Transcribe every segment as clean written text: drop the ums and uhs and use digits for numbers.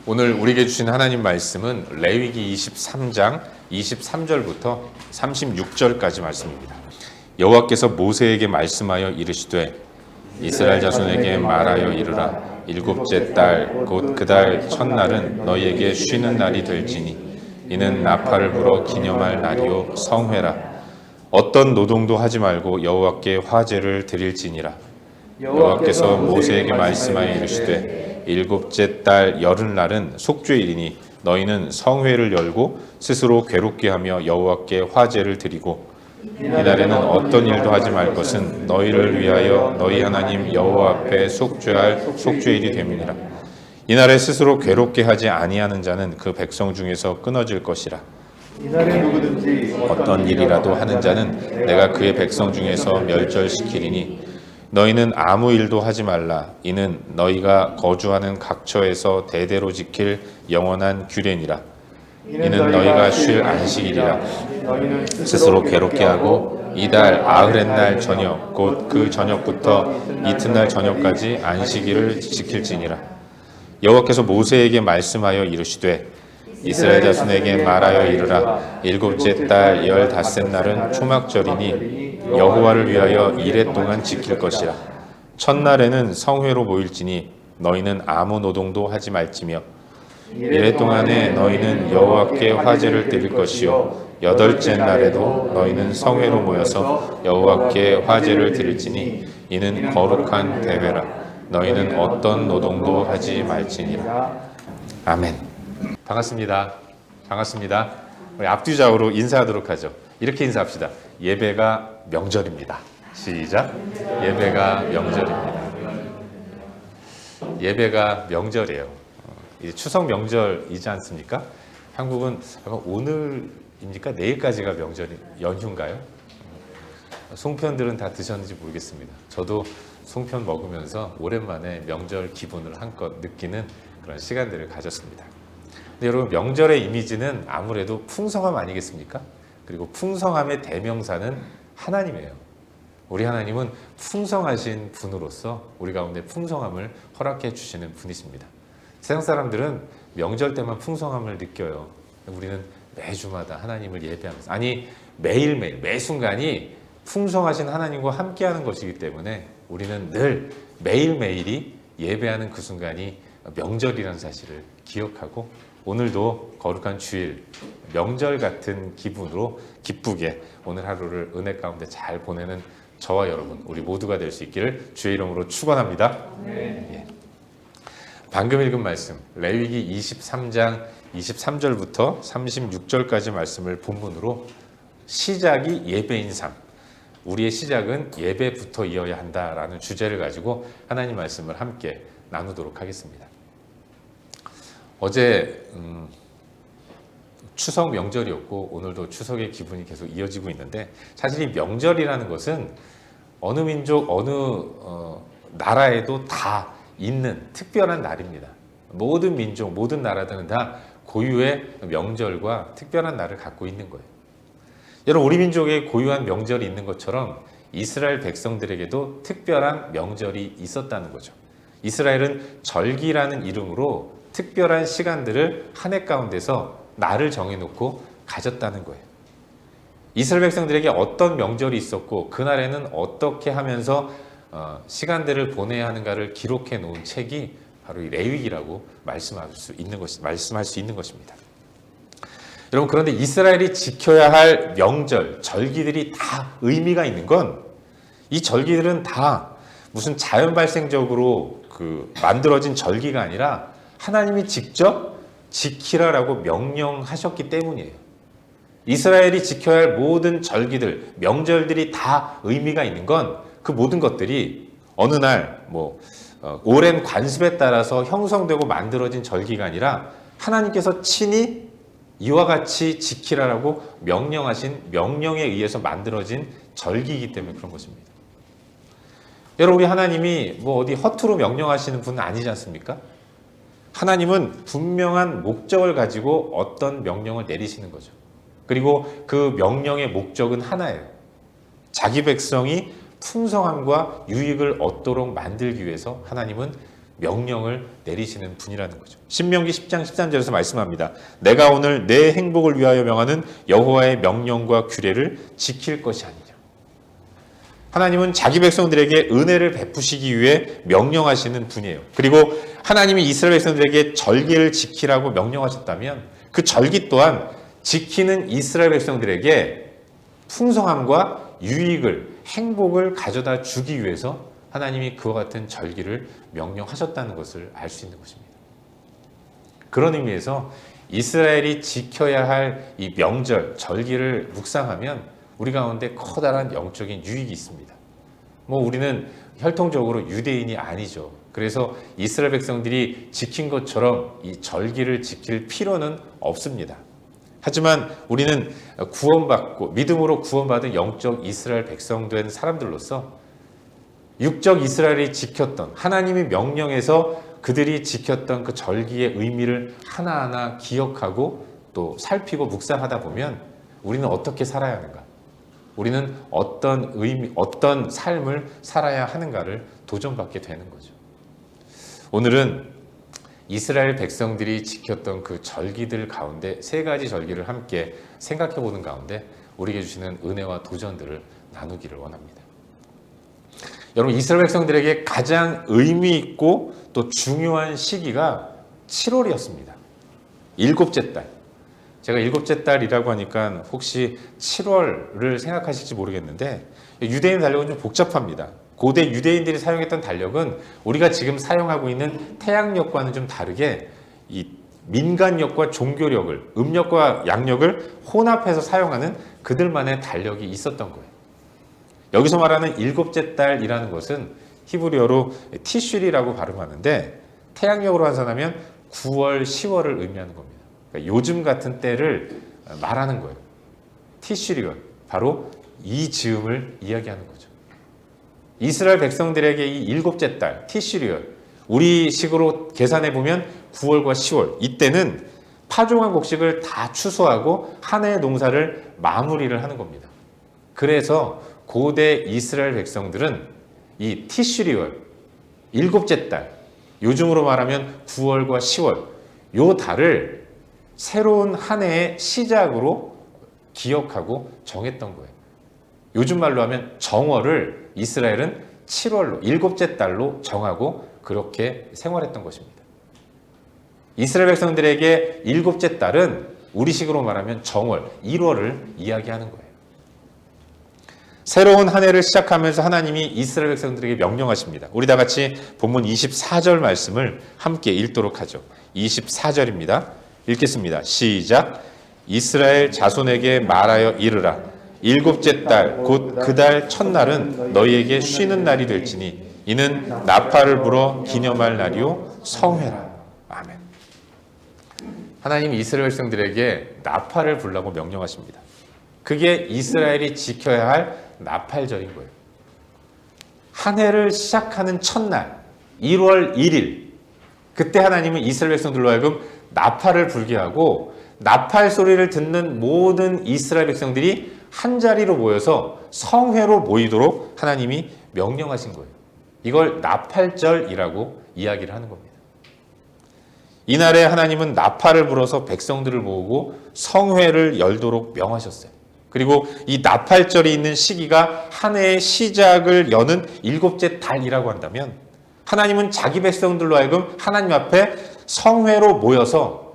오늘 우리에게 주신 하나님 말씀은 레위기 23장 23절부터 36절까지 말씀입니다. 여호와께서 모세에게 말씀하여 이르시되 이스라엘 자손에게 말하여 이르라. 일곱째 달 곧 그 달 첫날은 너희에게 쉬는 날이 될지니 이는 나팔을 불어 기념할 날이요 성회라. 어떤 노동도 하지 말고 여호와께 화제를 드릴지니라. 여호와께서 모세에게 말씀하여 이르시되 일곱째 달 열흘날은 속죄일이니 너희는 성회를 열고 스스로 괴롭게 하며 여호와께 화제를 드리고 이날에는 어떤 일도 하지 말 것은 너희를 위하여 너희 하나님 여호와 앞에 속죄할 속죄일이 됨이니라. 이날에 스스로 괴롭게 하지 아니하는 자는 그 백성 중에서 끊어질 것이라. 이날에 누구든지 어떤 일이라도 하는 자는 내가 그의 백성 중에서 멸절시키리니 너희는 아무 일도 하지 말라. 이는 너희가 거주하는 각처에서 대대로 지킬 영원한 규례니라. 이는 너희가 쉴 안식일이라. 스스로 괴롭게 하고 이달 아흐렛날 저녁 곧 그 저녁부터 이튿날 저녁까지 안식일을 지킬지니라. 여호와께서 모세에게 말씀하여 이르시되 이스라엘 자손에게 말하여 이르라. 일곱째 달 15날은 초막절이니 여호와를 위하여 이레 동안 지킬 것이라. 첫날에는 성회로 모일지니 너희는 아무 노동도 하지 말지며 이레 동안에 너희는 여호와께 화제를 드릴 것이요 여덟째 날에도 너희는 성회로 모여서 여호와께 화제를 드릴지니 이는 거룩한 대회라. 너희는 어떤 노동도 하지 말지니라. 아멘. 반갑습니다. 반갑습니다. 우리 앞뒤좌우로 인사하도록 하죠. 이렇게 인사합시다. 예배가 명절입니다. 시작. 예배가 명절입니다. 예배가 명절이에요. 이제 추석 명절이지 않습니까? 한국은 오늘입니까? 내일까지가 명절이 연휴인가요? 송편들은 다 드셨는지 모르겠습니다. 저도 송편 먹으면서 오랜만에 명절 기분을 한껏 느끼는 그런 시간들을 가졌습니다. 근데 여러분, 명절의 이미지는 아무래도 풍성함 아니겠습니까? 그리고 풍성함의 대명사는 하나님이에요. 우리 하나님은 풍성하신 분으로서 우리 가운데 풍성함을 허락해 주시는 분이십니다. 세상 사람들은 명절 때만 풍성함을 느껴요. 우리는 매주마다 하나님을 예배하면서, 아니 매일매일 매 순간이 풍성하신 하나님과 함께하는 것이기 때문에 우리는 늘 매일매일이 예배하는 그 순간이 명절이라는 사실을 기억하고 오늘도 거룩한 주일, 명절 같은 기분으로 기쁘게 오늘 하루를 은혜 가운데 잘 보내는 저와 여러분, 우리 모두가 될 수 있기를 주의 이름으로 축원합니다. 예. 방금 읽은 말씀, 레위기 23장 23절부터 36절까지 말씀을 본문으로 시작이 예배인 삶, 우리의 시작은 예배부터 이어야 한다라는 주제를 가지고 하나님 말씀을 함께 나누도록 하겠습니다. 어제 추석 명절이었고 오늘도 추석의 기분이 계속 이어지고 있는데, 사실 이 명절이라는 것은 어느 민족, 어느 나라에도 다 있는 특별한 날입니다. 모든 민족, 모든 나라들은 다 고유의 명절과 특별한 날을 갖고 있는 거예요. 여러분, 우리 민족에 고유한 명절이 있는 것처럼 이스라엘 백성들에게도 특별한 명절이 있었다는 거죠. 이스라엘은 절기라는 이름으로 특별한 시간들을 한 해 가운데서 날을 정해놓고 가졌다는 거예요. 이스라엘 백성들에게 어떤 명절이 있었고 그날에는 어떻게 하면서 시간들을 보내야 하는가를 기록해 놓은 책이 바로 이 레위기라고 말씀할 수 있는 것입니다. 여러분, 그런데 이스라엘이 지켜야 할 명절, 절기들이 다 의미가 있는 건, 이 절기들은 다 무슨 자연 발생적으로 만들어진 절기가 아니라 하나님이 직접 지키라라고 명령하셨기 때문이에요. 이스라엘이 지켜야 할 모든 절기들, 명절들이 다 의미가 있는 건 그 모든 것들이 어느 날 오랜 관습에 따라서 형성되고 만들어진 절기가 아니라 하나님께서 친히 이와 같이 지키라라고 명령하신 명령에 의해서 만들어진 절기이기 때문에 그런 것입니다. 여러분, 우리 하나님이 어디 허투루 명령하시는 분은 아니지 않습니까? 하나님은 분명한 목적을 가지고 어떤 명령을 내리시는 거죠. 그리고 그 명령의 목적은 하나예요. 자기 백성이 풍성함과 유익을 얻도록 만들기 위해서 하나님은 명령을 내리시는 분이라는 거죠. 신명기 10장 13절에서 말씀합니다. 내가 오늘 내 행복을 위하여 명하는 여호와의 명령과 규례를 지킬 것이 아니냐. 하나님은 자기 백성들에게 은혜를 베푸시기 위해 명령하시는 분이에요. 그리고 하나님이 이스라엘 백성들에게 절기를 지키라고 명령하셨다면 그 절기 또한 지키는 이스라엘 백성들에게 풍성함과 유익을, 행복을 가져다 주기 위해서 하나님이 그와 같은 절기를 명령하셨다는 것을 알 수 있는 것입니다. 그런 의미에서 이스라엘이 지켜야 할 이 명절, 절기를 묵상하면 우리 가운데 커다란 영적인 유익이 있습니다. 우리는 혈통적으로 유대인이 아니죠. 그래서 이스라엘 백성들이 지킨 것처럼 이 절기를 지킬 필요는 없습니다. 하지만 우리는 구원받고 믿음으로 구원받은 영적 이스라엘 백성 된 사람들로서 육적 이스라엘이 지켰던 하나님이 명령해서 그들이 지켰던 그 절기의 의미를 하나하나 기억하고 또 살피고 묵상하다 보면 우리는 어떻게 살아야 하는가? 우리는 어떤 의미, 어떤 삶을 살아야 하는가를 도전받게 되는 거죠. 오늘은 이스라엘 백성들이 지켰던 그 절기들 가운데 세 가지 절기를 함께 생각해 보는 가운데 우리에게 주시는 은혜와 도전들을 나누기를 원합니다. 여러분, 이스라엘 백성들에게 가장 의미 있고 또 중요한 시기가 7월이었습니다. 일곱째 달. 제가 일곱째 달이라고 하니까 혹시 7월을 생각하실지 모르겠는데 유대인 달력은 좀 복잡합니다. 고대 유대인들이 사용했던 달력은 우리가 지금 사용하고 있는 태양력과는 좀 다르게 이 민간력과 종교력을, 음력과 양력을 혼합해서 사용하는 그들만의 달력이 있었던 거예요. 여기서 말하는 일곱째 달이라는 것은 히브리어로 티슈리라고 발음하는데 태양력으로 환산하면 9월, 10월을 의미하는 겁니다. 그러니까 요즘 같은 때를 말하는 거예요. 티슈리온, 바로 이 즈음을 이야기하는 거죠. 이스라엘 백성들에게 이 일곱째 달, 티슈리온, 우리식으로 계산해 보면 9월과 10월, 이때는 파종한 곡식을 다 추수하고 한 해의 농사를 마무리를 하는 겁니다. 그래서 고대 이스라엘 백성들은 이 티슈리온, 일곱째 달, 요즘으로 말하면 9월과 10월, 요 달을 새로운 한 해의 시작으로 기억하고 정했던 거예요. 요즘 말로 하면 정월을 이스라엘은 7월로, 일곱째 달로 정하고 그렇게 생활했던 것입니다. 이스라엘 백성들에게 일곱째 달은 우리식으로 말하면 정월, 1월을 이야기하는 거예요. 새로운 한 해를 시작하면서 하나님이 이스라엘 백성들에게 명령하십니다. 우리 다 같이 본문 24절 말씀을 함께 읽도록 하죠. 24절입니다. 읽겠습니다. 시작. 이스라엘 자손에게 말하여 이르라. 일곱째 달 곧 그 달 첫날은 너희에게 쉬는 날이 될지니 이는 나팔을 불어 기념할 날이요 성회라. 아멘. 하나님이 이스라엘 백성들에게 나팔을 불라고 명령하십니다. 그게 이스라엘이 지켜야 할 나팔절인 거예요. 한 해를 시작하는 첫날 1월 1일, 그때 하나님은 이스라엘 백성들로 하여금 나팔을 불게 하고 나팔 소리를 듣는 모든 이스라엘 백성들이 한자리로 모여서 성회로 모이도록 하나님이 명령하신 거예요. 이걸 나팔절이라고 이야기를 하는 겁니다. 이날에 하나님은 나팔을 불어서 백성들을 모으고 성회를 열도록 명하셨어요. 그리고 이 나팔절이 있는 시기가 한 해의 시작을 여는 일곱째 달이라고 한다면 하나님은 자기 백성들로 하여금 하나님 앞에 성회로 모여서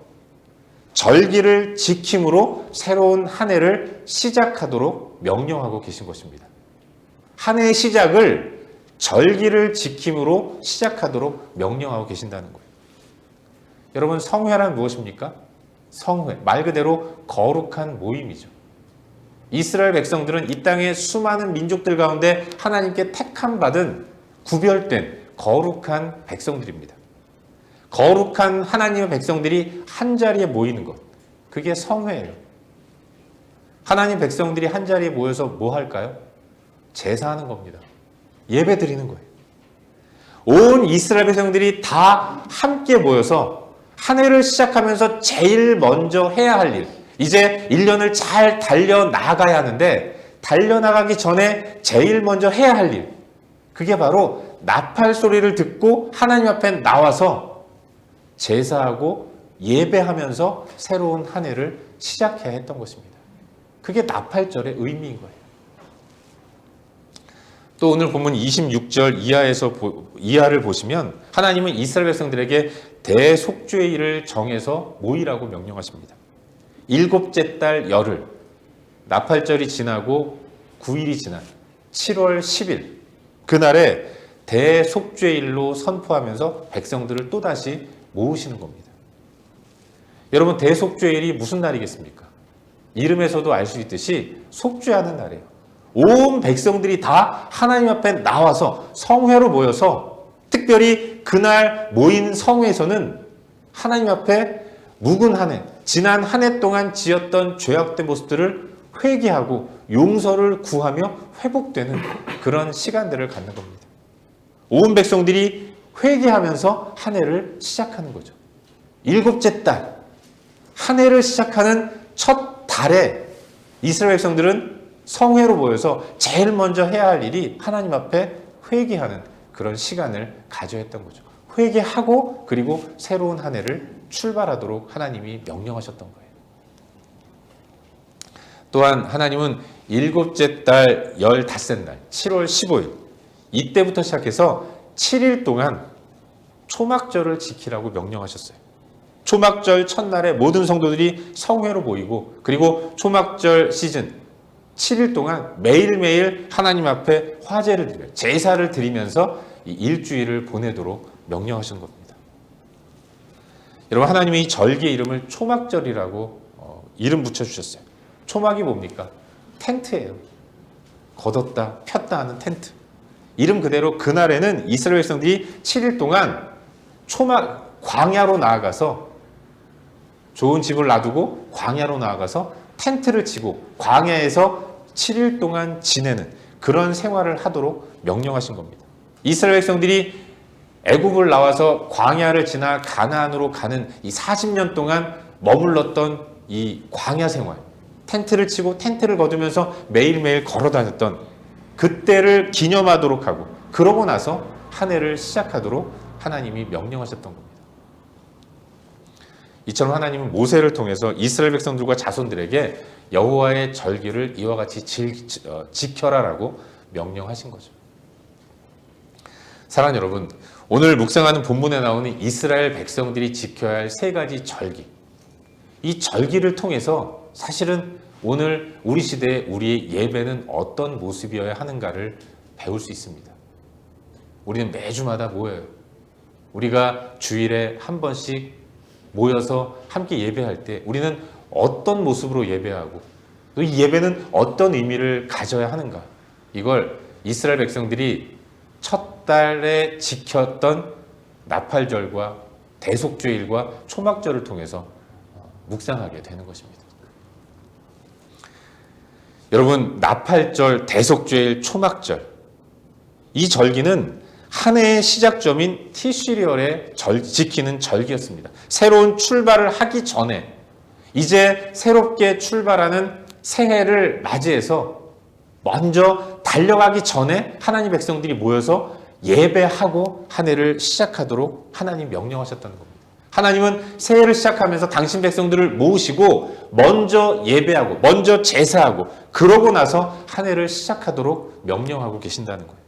절기를 지킴으로 새로운 한 해를 시작하도록 명령하고 계신 것입니다. 한 해의 시작을 절기를 지킴으로 시작하도록 명령하고 계신다는 거예요. 여러분, 성회란 무엇입니까? 성회, 말 그대로 거룩한 모임이죠. 이스라엘 백성들은 이 땅의 수많은 민족들 가운데 하나님께 택함 받은 구별된 거룩한 백성들입니다. 거룩한 하나님의 백성들이 한자리에 모이는 것, 그게 성회예요. 하나님 백성들이 한자리에 모여서 뭐 할까요? 제사하는 겁니다. 예배 드리는 거예요. 온 이스라엘 백성들이 다 함께 모여서 한 해를 시작하면서 제일 먼저 해야 할 일, 이제 1년을 잘 달려나가야 하는데 달려나가기 전에 제일 먼저 해야 할 일, 그게 바로 나팔 소리를 듣고 하나님 앞에 나와서 제사하고 예배하면서 새로운 한 해를 시작해야 했던 것입니다. 그게 나팔절의 의미인 거예요. 또 오늘 본문 26절 이하를 보시면 하나님은 이스라엘 백성들에게 대속죄일을 정해서 모이라고 명령하십니다. 7째 달 열흘, 나팔절이 지나고 9일이 지난 7월 10일 그날에 대속죄일로 선포하면서 백성들을 또다시 모으시는 겁니다. 여러분, 대속죄일이 무슨 날이겠습니까? 이름에서도 알 수 있듯이 속죄하는 날이에요. 온 백성들이 다 하나님 앞에 나와서 성회로 모여서, 특별히 그날 모인 성회에서는 하나님 앞에 묵은 한 해, 지난 한 해 동안 지었던 죄악된 모습들을 회개하고 용서를 구하며 회복되는 그런 시간들을 갖는 겁니다. 온 백성들이 회개하면서 한 해를 시작하는 거죠. 7째 달, 한 해를 시작하는 첫 달에 이스라엘 백성들은 성회로 모여서 제일 먼저 해야 할 일이 하나님 앞에 회개하는 그런 시간을 가져야 했던 거죠. 회개하고 그리고 새로운 한 해를 출발하도록 하나님이 명령하셨던 거예요. 또한 하나님은 7째 달 15날 7월 15일 이때부터 시작해서 7일 동안 초막절을 지키라고 명령하셨어요. 초막절 첫날에 모든 성도들이 성회로 모이고, 그리고 초막절 시즌 7일 동안 매일매일 하나님 앞에 화제를 드려요. 제사를 드리면서 이 일주일을 보내도록 명령하신 겁니다. 여러분, 하나님이 이 절기의 이름을 초막절이라고 이름 붙여주셨어요. 초막이 뭡니까? 텐트예요. 걷었다 폈다 하는 텐트. 이름 그대로 그날에는 이스라엘 백성들이 7일 동안 광야로 나아가서, 좋은 집을 놔두고 광야로 나아가서 텐트를 치고 광야에서 7일 동안 지내는 그런 생활을 하도록 명령하신 겁니다. 이스라엘 백성들이 애굽을 나와서 광야를 지나 가나안으로 가는 이 40년 동안 머물렀던 이 광야 생활, 텐트를 치고 텐트를 거두면서 매일매일 걸어 다녔던 그때를 기념하도록 하고, 그러고 나서 한 해를 시작하도록 하나님이 명령하셨던 겁니다. 이처럼 하나님은 모세를 통해서 이스라엘 백성들과 자손들에게 여호와의 절기를 이와 같이 지켜라라고 명령하신 거죠. 사랑하는 여러분, 오늘 묵상하는 본문에 나오는 이스라엘 백성들이 지켜야 할 3가지 절기, 이 절기를 통해서 사실은 오늘 우리 시대의 우리의 예배는 어떤 모습이어야 하는가를 배울 수 있습니다. 우리는 매주마다 모여요. 우리가 주일에 한 번씩 모여서 함께 예배할 때 우리는 어떤 모습으로 예배하고, 또 이 예배는 어떤 의미를 가져야 하는가, 이걸 이스라엘 백성들이 첫 달에 지켰던 나팔절과 대속죄일과 초막절을 통해서 묵상하게 되는 것입니다. 여러분, 나팔절, 대속죄일, 초막절, 이 절기는 한 해의 시작점인 티시리얼에 지키는 절기였습니다. 새로운 출발을 하기 전에, 이제 새롭게 출발하는 새해를 맞이해서 먼저 달려가기 전에 하나님 백성들이 모여서 예배하고 한 해를 시작하도록 하나님 명령하셨다는 겁니다. 하나님은 새해를 시작하면서 당신 백성들을 모으시고 먼저 예배하고 먼저 제사하고 그러고 나서 한 해를 시작하도록 명령하고 계신다는 거예요.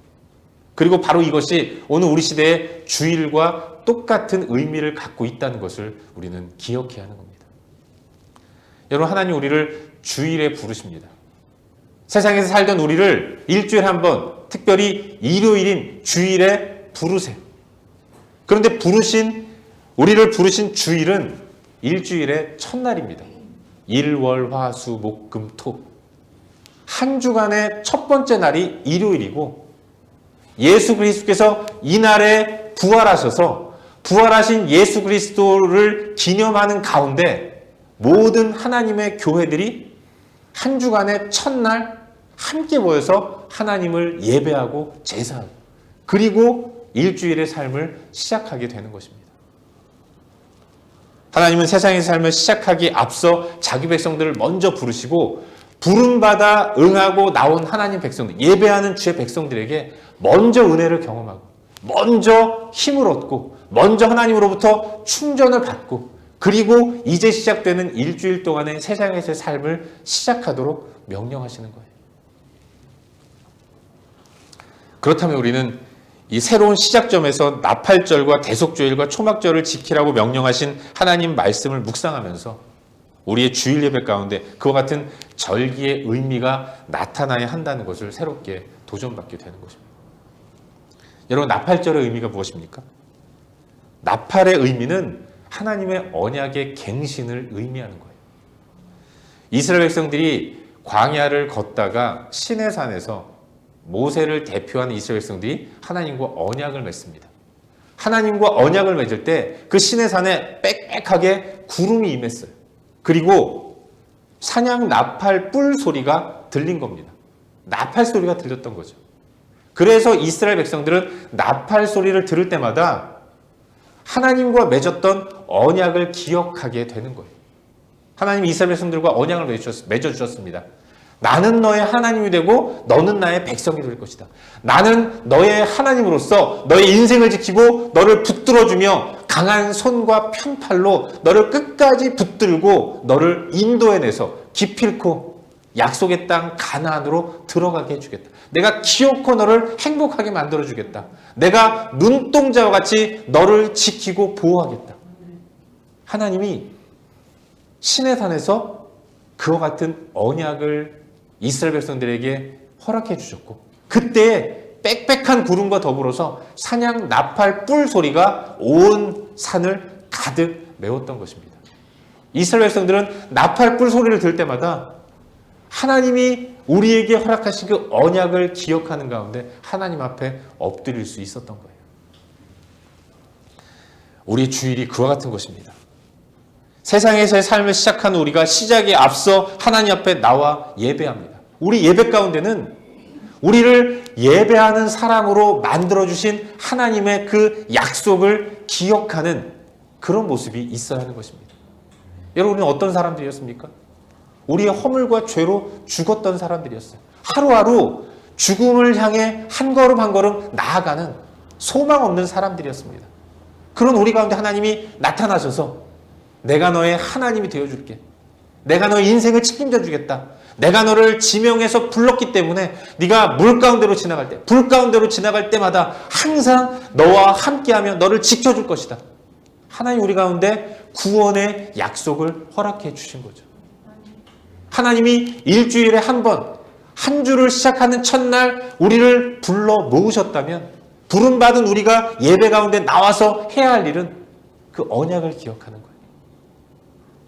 그리고 바로 이것이 오늘 우리 시대의 주일과 똑같은 의미를 갖고 있다는 것을 우리는 기억해야 하는 겁니다. 여러분, 하나님 우리를 주일에 부르십니다. 세상에서 살던 우리를 일주일에 한 번, 특별히 일요일인 주일에 부르세요. 그런데 우리를 부르신 주일은 일주일의 첫날입니다. 일, 월, 화, 수, 목, 금, 토. 한 주간의 첫 번째 날이 일요일이고, 예수 그리스도께서 이날에 부활하셔서 부활하신 예수 그리스도를 기념하는 가운데 모든 하나님의 교회들이 한 주간의 첫날 함께 모여서 하나님을 예배하고 제사하고, 그리고 일주일의 삶을 시작하게 되는 것입니다. 하나님은 세상의 삶을 시작하기 앞서 자기 백성들을 먼저 부르시고, 부름받아 응하고 나온 하나님 백성들, 예배하는 주의 백성들에게 먼저 은혜를 경험하고, 먼저 힘을 얻고 먼저 하나님으로부터 충전을 받고 그리고 이제 시작되는 일주일 동안의 세상에서의 삶을 시작하도록 명령하시는 거예요. 그렇다면 우리는 이 새로운 시작점에서 나팔절과 대속죄일과 초막절을 지키라고 명령하신 하나님 말씀을 묵상하면서 우리의 주일 예배 가운데 그와 같은 절기의 의미가 나타나야 한다는 것을 새롭게 도전받게 되는 것입니다. 여러분, 나팔절의 의미가 무엇입니까? 나팔의 의미는 하나님의 언약의 갱신을 의미하는 거예요. 이스라엘 백성들이 광야를 걷다가 시내산에서 모세를 대표하는 이스라엘 백성들이 하나님과 언약을 맺습니다. 하나님과 언약을 맺을 때 그 시내산에 빽빽하게 구름이 임했어요. 그리고 사냥 나팔 뿔 소리가 들린 겁니다. 나팔 소리가 들렸던 거죠. 그래서 이스라엘 백성들은 나팔 소리를 들을 때마다 하나님과 맺었던 언약을 기억하게 되는 거예요. 하나님이 이스라엘 백성들과 언약을 맺어주셨습니다. 나는 너의 하나님이 되고 너는 나의 백성이 될 것이다. 나는 너의 하나님으로서 너의 인생을 지키고 너를 붙들어주며 강한 손과 편팔로 너를 끝까지 붙들고 너를 인도해내서 기필코 약속의 땅 가나안으로 들어가게 해주겠다. 내가 기어코 너를 행복하게 만들어주겠다. 내가 눈동자와 같이 너를 지키고 보호하겠다. 하나님이 시내산에서 그와 같은 언약을 이스라엘 백성들에게 허락해 주셨고 그때 빽빽한 구름과 더불어서 사냥 나팔 뿔 소리가 온 산을 가득 메웠던 것입니다. 이스라엘 백성들은 나팔 뿔 소리를 들을 때마다 하나님이 우리에게 허락하신 그 언약을 기억하는 가운데 하나님 앞에 엎드릴 수 있었던 거예요. 우리의 주일이 그와 같은 것입니다. 세상에서의 삶을 시작한 우리가 시작에 앞서 하나님 앞에 나와 예배합니다. 우리 예배 가운데는 우리를 예배하는 사람으로 만들어주신 하나님의 그 약속을 기억하는 그런 모습이 있어야 하는 것입니다. 여러분, 우리는 어떤 사람들이었습니까? 우리의 허물과 죄로 죽었던 사람들이었어요. 하루하루 죽음을 향해 한 걸음 한 걸음 나아가는 소망 없는 사람들이었습니다. 그런 우리 가운데 하나님이 나타나셔서 내가 너의 하나님이 되어줄게. 내가 너의 인생을 책임져 주겠다. 내가 너를 지명해서 불렀기 때문에 네가 물 가운데로 지나갈 때, 불 가운데로 지나갈 때마다 항상 너와 함께하며 너를 지켜줄 것이다. 하나님 우리 가운데 구원의 약속을 허락해 주신 거죠. 하나님이 일주일에 한 번, 한 주를 시작하는 첫날 우리를 불러 모으셨다면 부름받은 우리가 예배 가운데 나와서 해야 할 일은 그 언약을 기억하는 거예요.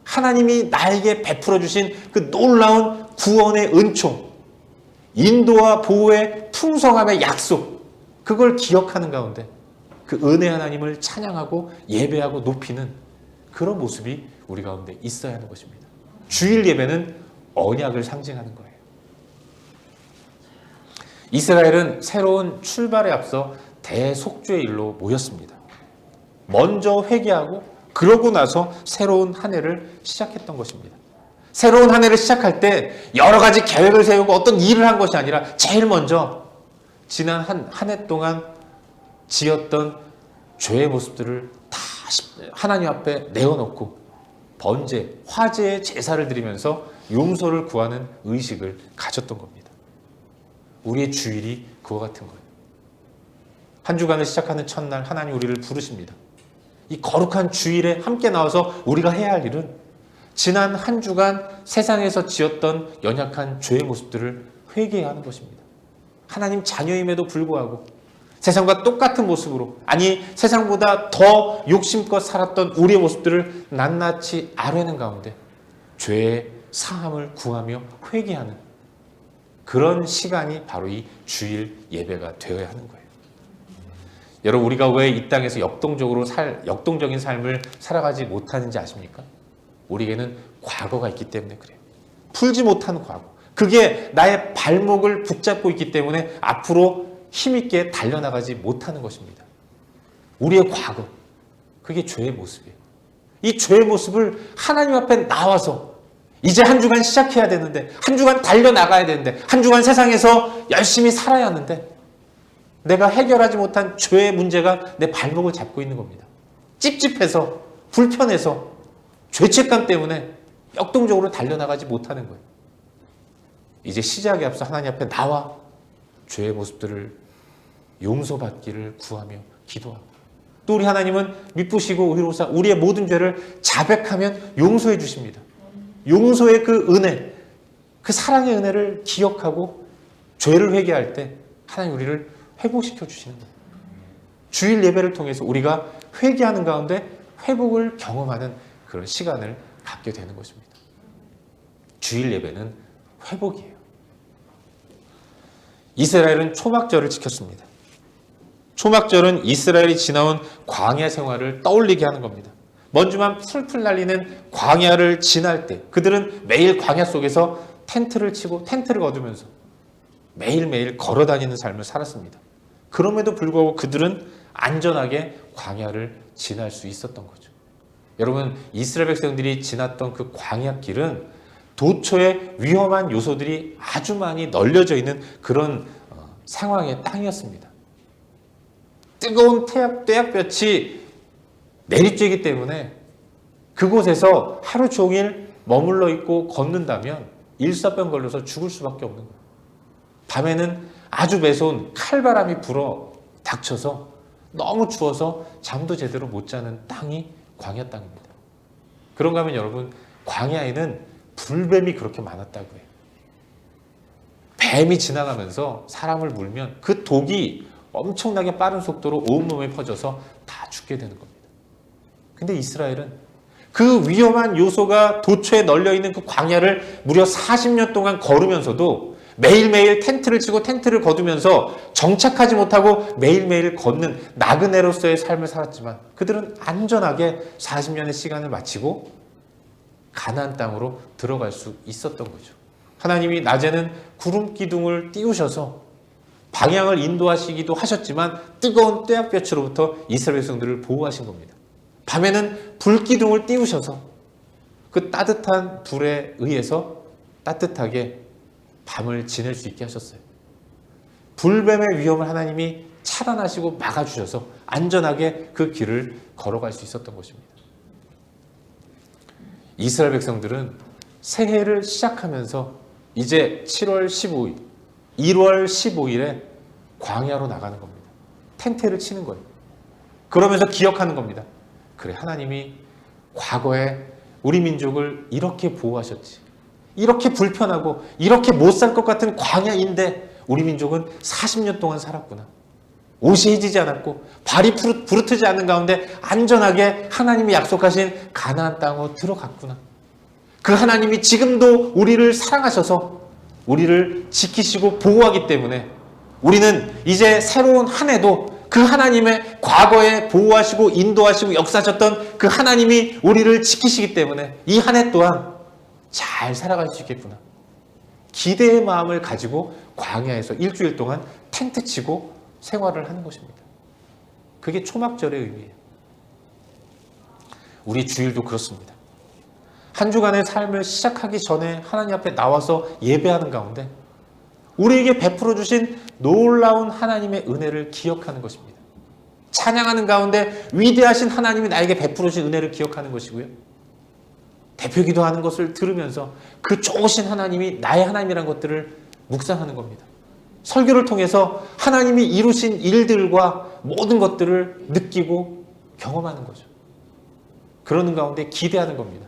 하나님이 나에게 베풀어 주신 그 놀라운 구원의 은총, 인도와 보호의 풍성함의 약속, 그걸 기억하는 가운데 그 은혜 하나님을 찬양하고 예배하고 높이는 그런 모습이 우리 가운데 있어야 하는 것입니다. 주일 예배는 언약을 상징하는 거예요. 이스라엘은 새로운 출발에 앞서 대속죄일로 모였습니다. 먼저 회개하고 그러고 나서 새로운 한 해를 시작했던 것입니다. 새로운 한 해를 시작할 때 여러 가지 계획을 세우고 어떤 일을 한 것이 아니라 제일 먼저 지난 한 해 동안 지었던 죄의 모습들을 다 하나님 앞에 내어놓고 번제, 화제의 제사를 드리면서 용서를 구하는 의식을 가졌던 겁니다. 우리의 주일이 그와 같은 거예요. 한 주간을 시작하는 첫날 하나님 우리를 부르십니다. 이 거룩한 주일에 함께 나와서 우리가 해야 할 일은 지난 한 주간 세상에서 지었던 연약한 죄의 모습들을 회개해야 하는 것입니다. 하나님 자녀임에도 불구하고 세상과 똑같은 모습으로, 아니 세상보다 더 욕심껏 살았던 우리의 모습들을 낱낱이 아뢰는 가운데 죄의 사함을 구하며 회개하는 그런 시간이 바로 이 주일 예배가 되어야 하는 거예요. 여러분, 우리가 왜 이 땅에서 역동적인 삶을 살아가지 못하는지 아십니까? 우리에게는 과거가 있기 때문에 그래요. 풀지 못한 과거. 그게 나의 발목을 붙잡고 있기 때문에 앞으로 힘있게 달려나가지 못하는 것입니다. 우리의 과거. 그게 죄의 모습이에요. 이 죄의 모습을 하나님 앞에 나와서 이제 한 주간 시작해야 되는데, 한 주간 달려나가야 되는데, 한 주간 세상에서 열심히 살아야 하는데 내가 해결하지 못한 죄의 문제가 내 발목을 잡고 있는 겁니다. 찝찝해서, 불편해서, 죄책감 때문에 역동적으로 달려나가지 못하는 거예요. 이제 시작에 앞서 하나님 앞에 나와 죄의 모습들을 용서받기를 구하며 기도하고, 또 우리 하나님은 미쁘시고 의로우사 우리의 모든 죄를 자백하면 용서해 주십니다. 용서의 그 은혜, 그 사랑의 은혜를 기억하고 죄를 회개할 때 하나님 우리를 회복시켜 주시는 거예요. 주일 예배를 통해서 우리가 회개하는 가운데 회복을 경험하는 그런 시간을 갖게 되는 것입니다. 주일 예배는 회복이에요. 이스라엘은 초막절을 지켰습니다. 초막절은 이스라엘이 지나온 광야 생활을 떠올리게 하는 겁니다. 먼지만 풀풀 날리는 광야를 지날 때 그들은 매일 광야 속에서 텐트를 치고 텐트를 거두면서 매일매일 걸어 다니는 삶을 살았습니다. 그럼에도 불구하고 그들은 안전하게 광야를 지날 수 있었던 거죠. 여러분, 이스라엘 백성들이 지났던 그 광야길은 도처에 위험한 요소들이 아주 많이 널려져 있는 그런 상황의 땅이었습니다. 뜨거운 떼약볕이 내리쬐기 때문에 그곳에서 하루 종일 머물러 있고 걷는다면 일사병 걸려서 죽을 수밖에 없는 거예요. 밤에는 아주 매서운 칼바람이 불어 닥쳐서 너무 추워서 잠도 제대로 못 자는 땅이 광야 땅입니다. 그런가 하면 여러분, 광야에는 불뱀이 그렇게 많았다고 해요. 뱀이 지나가면서 사람을 물면 그 독이 엄청나게 빠른 속도로 온몸에 퍼져서 다 죽게 되는 겁니다. 근데 이스라엘은 그 위험한 요소가 도처에 널려있는 그 광야를 무려 40년 동안 걸으면서도 매일매일 텐트를 치고 텐트를 거두면서 정착하지 못하고 매일매일 걷는 나그네로서의 삶을 살았지만 그들은 안전하게 40년의 시간을 마치고 가나안 땅으로 들어갈 수 있었던 거죠. 하나님이 낮에는 구름 기둥을 띄우셔서 방향을 인도하시기도 하셨지만 뜨거운 떼약볕으로부터 이스라엘 백성들을 보호하신 겁니다. 밤에는 불 기둥을 띄우셔서 그 따뜻한 불에 의해서 따뜻하게 밤을 지낼 수 있게 하셨어요. 불뱀의 위험을 하나님이 차단하시고 막아주셔서 안전하게 그 길을 걸어갈 수 있었던 것입니다. 이스라엘 백성들은 새해를 시작하면서 이제 7월 15일, 1월 15일에 광야로 나가는 겁니다. 텐트를 치는 거예요. 그러면서 기억하는 겁니다. 그래, 하나님이 과거에 우리 민족을 이렇게 보호하셨지. 이렇게 불편하고 이렇게 못 살 것 같은 광야인데 우리 민족은 40년 동안 살았구나. 옷이 해지지 않았고 발이 부르트지 않는 가운데 안전하게 하나님이 약속하신 가나안 땅으로 들어갔구나. 그 하나님이 지금도 우리를 사랑하셔서 우리를 지키시고 보호하기 때문에 우리는 이제 새로운 한 해도 그 하나님의 과거에 보호하시고 인도하시고 역사하셨던 그 하나님이 우리를 지키시기 때문에 이 한 해 또한 잘 살아갈 수 있겠구나. 기대의 마음을 가지고 광야에서 일주일 동안 텐트 치고 생활을 하는 것입니다. 그게 초막절의 의미예요. 우리 주일도 그렇습니다. 한 주간의 삶을 시작하기 전에 하나님 앞에 나와서 예배하는 가운데 우리에게 베풀어 주신 놀라운 하나님의 은혜를 기억하는 것입니다. 찬양하는 가운데 위대하신 하나님이 나에게 베풀어 주신 은혜를 기억하는 것이고요. 대표기도 하는 것을 들으면서 그 좋으신 하나님이 나의 하나님이라는 것들을 묵상하는 겁니다. 설교를 통해서 하나님이 이루신 일들과 모든 것들을 느끼고 경험하는 거죠. 그러는 가운데 기대하는 겁니다.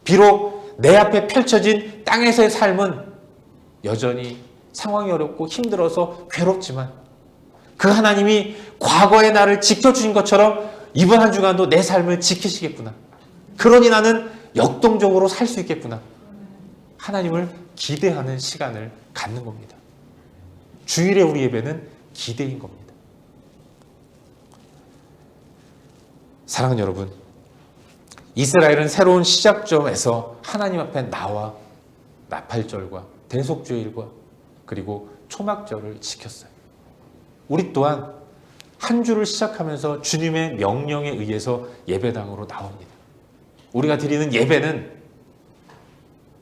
비록 내 앞에 펼쳐진 땅에서의 삶은 여전히 상황이 어렵고 힘들어서 괴롭지만 그 하나님이 과거의 나를 지켜주신 것처럼 이번 한 주간도 내 삶을 지키시겠구나. 그러니 나는 역동적으로 살 수 있겠구나. 하나님을 기대하는 시간을 갖는 겁니다. 주일의 우리 예배는 기대인 겁니다. 사랑하는 여러분, 이스라엘은 새로운 시작점에서 하나님 앞에 나와 나팔절과 대속죄일과 그리고 초막절을 지켰어요. 우리 또한 한 주를 시작하면서 주님의 명령에 의해서 예배당으로 나옵니다. 우리가 드리는 예배는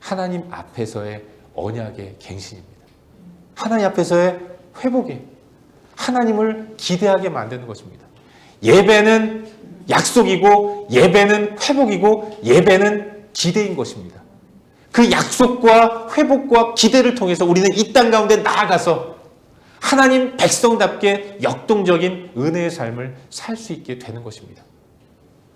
하나님 앞에서의 언약의 갱신입니다. 하나님 앞에서의 회복이에요. 하나님을 기대하게 만드는 것입니다. 예배는 약속이고 예배는 회복이고 예배는 기대인 것입니다. 그 약속과 회복과 기대를 통해서 우리는 이 땅 가운데 나아가서 하나님 백성답게 역동적인 은혜의 삶을 살 수 있게 되는 것입니다.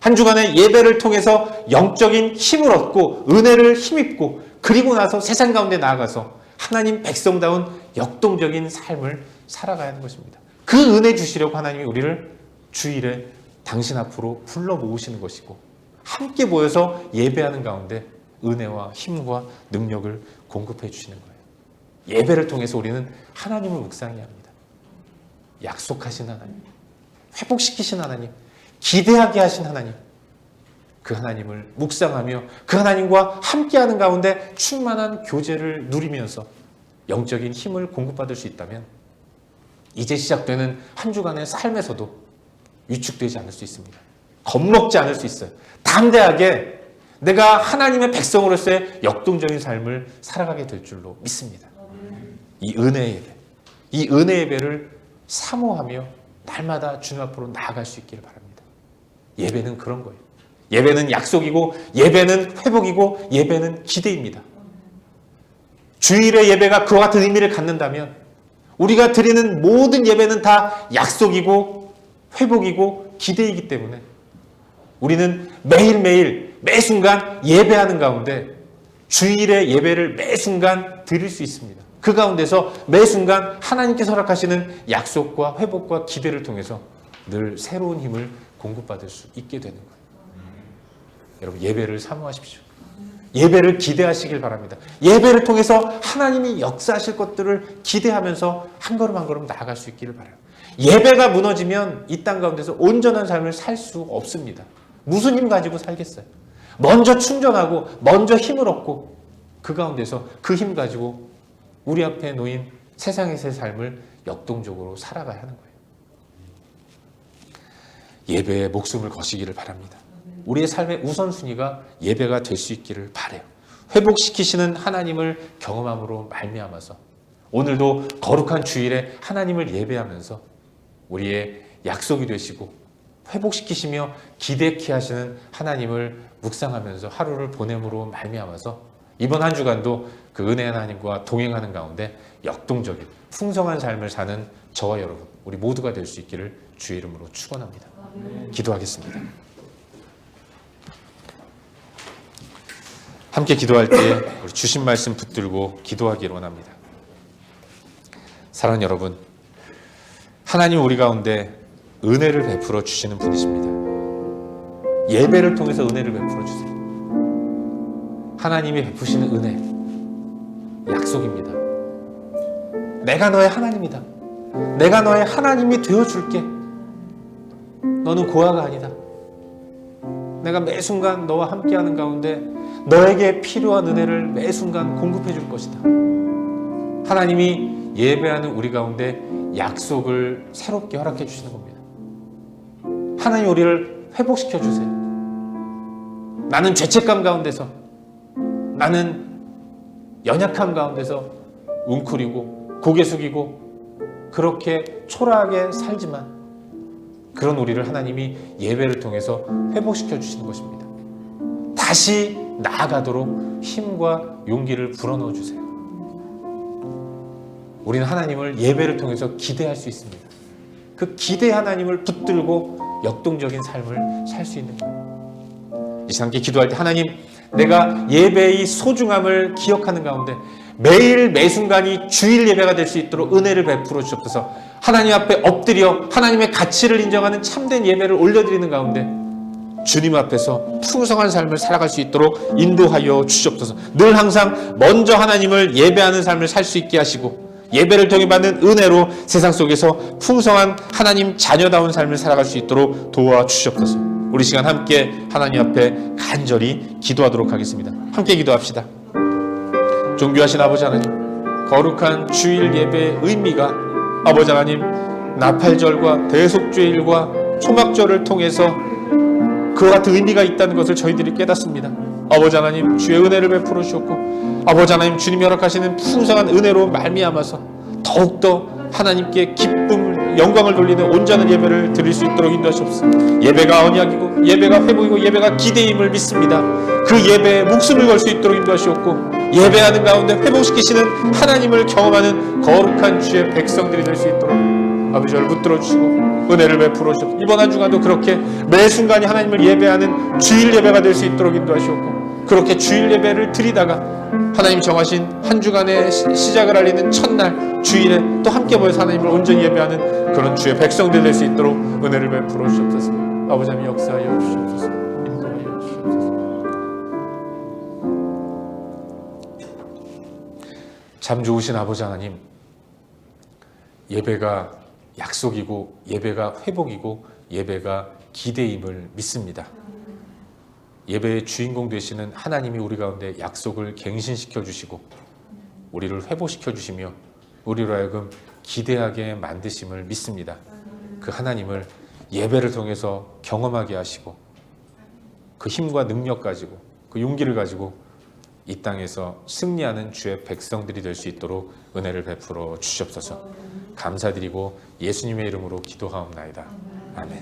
한 주간의 예배를 통해서 영적인 힘을 얻고 은혜를 힘입고 그리고 나서 세상 가운데 나아가서 하나님 백성다운 역동적인 삶을 살아가야 하는 것입니다. 그 은혜 주시려고 하나님이 우리를 주일에 당신 앞으로 불러 모으시는 것이고 함께 모여서 예배하는 가운데 은혜와 힘과 능력을 공급해 주시는 거예요. 예배를 통해서 우리는 하나님을 묵상해야 합니다. 약속하신 하나님, 회복시키신 하나님, 기대하게 하신 하나님, 그 하나님을 묵상하며 그 하나님과 함께하는 가운데 충만한 교제를 누리면서 영적인 힘을 공급받을 수 있다면 이제 시작되는 한 주간의 삶에서도 위축되지 않을 수 있습니다. 겁먹지 않을 수 있어요. 담대하게 내가 하나님의 백성으로서의 역동적인 삶을 살아가게 될 줄로 믿습니다. 이 은혜의 예배, 이 은혜의 예배를 사모하며 날마다 주님 앞으로 나아갈 수 있기를 바랍니다. 예배는 그런 거예요. 예배는 약속이고 예배는 회복이고 예배는 기대입니다. 주일의 예배가 그와 같은 의미를 갖는다면 우리가 드리는 모든 예배는 다 약속이고 회복이고 기대이기 때문에 우리는 매일매일 매순간 예배하는 가운데 주일의 예배를 매순간 드릴 수 있습니다. 그 가운데서 매순간 하나님께 허락하시는 약속과 회복과 기대를 통해서 늘 새로운 힘을 공급받을 수 있게 되는 거예요. 여러분 예배를 사모하십시오. 예배를 기대하시길 바랍니다. 예배를 통해서 하나님이 역사하실 것들을 기대하면서 한 걸음 한 걸음 나아갈 수 있기를 바라요. 예배가 무너지면 이 땅 가운데서 온전한 삶을 살 수 없습니다. 무슨 힘 가지고 살겠어요? 먼저 충전하고 먼저 힘을 얻고 그 가운데서 그 힘 가지고 우리 앞에 놓인 세상에서의 삶을 역동적으로 살아가야 하는 거예요. 예배에 목숨을 거시기를 바랍니다. 우리의 삶의 우선순위가 예배가 될 수 있기를 바라요. 회복시키시는 하나님을 경험함으로 말미암아서 오늘도 거룩한 주일에 하나님을 예배하면서 우리의 약속이 되시고 회복시키시며 기대케 하시는 하나님을 묵상하면서 하루를 보냄으로 말미암아서 이번 한 주간도 그 은혜의 하나님과 동행하는 가운데 역동적인 풍성한 삶을 사는 저와 여러분 우리 모두가 될 수 있기를 주의 이름으로 축원합니다. 기도하겠습니다. 함께 기도할 때 우리 주신 말씀 붙들고 기도하기를 원합니다. 사랑하는 여러분, 하나님 우리 가운데 은혜를 베풀어 주시는 분이십니다. 예배를 통해서 은혜를 베풀어 주세요. 하나님이 베푸시는 은혜, 약속입니다. 내가 너의 하나님이다. 내가 너의 하나님이 되어줄게. 너는 고아가 아니다. 내가 매 순간 너와 함께하는 가운데 너에게 필요한 은혜를 매 순간 공급해 줄 것이다. 하나님이 예배하는 우리 가운데 약속을 새롭게 허락해 주시는 겁니다. 하나님 우리를 회복시켜 주세요. 나는 죄책감 가운데서, 나는 연약함 가운데서 웅크리고 고개 숙이고 그렇게 초라하게 살지만 그런 우리를 하나님이 예배를 통해서 회복시켜 주시는 것입니다. 다시 나아가도록 힘과 용기를 불어넣어 주세요. 우리는 하나님을 예배를 통해서 기대할 수 있습니다. 그 기대 하나님을 붙들고 역동적인 삶을 살 수 있는 거예요. 이 시간 함께 기도할 때 하나님, 내가 예배의 소중함을 기억하는 가운데 매일 매순간이 주일 예배가 될 수 있도록 은혜를 베풀어 주옵소서. 하나님 앞에 엎드려 하나님의 가치를 인정하는 참된 예배를 올려드리는 가운데 주님 앞에서 풍성한 삶을 살아갈 수 있도록 인도하여 주시옵소서. 늘 항상 먼저 하나님을 예배하는 삶을 살 수 있게 하시고 예배를 통해 받는 은혜로 세상 속에서 풍성한 하나님 자녀다운 삶을 살아갈 수 있도록 도와주시옵소서. 우리 시간 함께 하나님 앞에 간절히 기도하도록 하겠습니다. 함께 기도합시다. 존귀하신 아버지 하나님, 거룩한 주일 예배의 의미가 아버지 하나님 나팔절과 대속죄일과 초막절을 통해서 그와 같은 의미가 있다는 것을 저희들이 깨닫습니다. 아버지 하나님 주의 은혜를 베풀어 주셨고 아버지 하나님 주님이 허락하시는 풍성한 은혜로 말미암아서 더욱더 하나님께 기쁨을 영광을 돌리는 온전한 예배를 드릴 수 있도록 인도하시옵소서. 예배가 언약이고 예배가 회복이고 예배가 기대임을 믿습니다. 그 예배에 목숨을 걸 수 있도록 인도하시옵고 예배하는 가운데 회복시키시는 하나님을 경험하는 거룩한 주의 백성들이 될 수 있도록 아버지 저를 붙들어 주시고 은혜를 베풀어 주시옵소서. 이번 한 주간도 그렇게 매 순간이 하나님을 예배하는 주일 예배가 될 수 있도록 인도하시옵고 그렇게 주일 예배를 드리다가 하나님 정하신 한 주간의 시작을 알리는 첫날 주일에 또 함께 모여서 하나님을 온전히 예배하는 그런 주의 백성들 될 수 있도록 은혜를 베풀어 주시옵소서. 아버지 하나님 역사하여 주시옵소서. 인도하여 주시옵소서. 참 좋으신 아버지 하나님, 예배가 약속이고 예배가 회복이고 예배가 기대임을 믿습니다. 예배의 주인공 되시는 하나님이 우리 가운데 약속을 갱신시켜 주시고 우리를 회복시켜 주시며 우리로 하여금 기대하게 만드심을 믿습니다. 그 하나님을 예배를 통해서 경험하게 하시고 그 힘과 능력 가지고 그 용기를 가지고 이 땅에서 승리하는 주의 백성들이 될 수 있도록 은혜를 베풀어 주시옵소서. 감사드리고 예수님의 이름으로 기도하옵나이다. 아멘.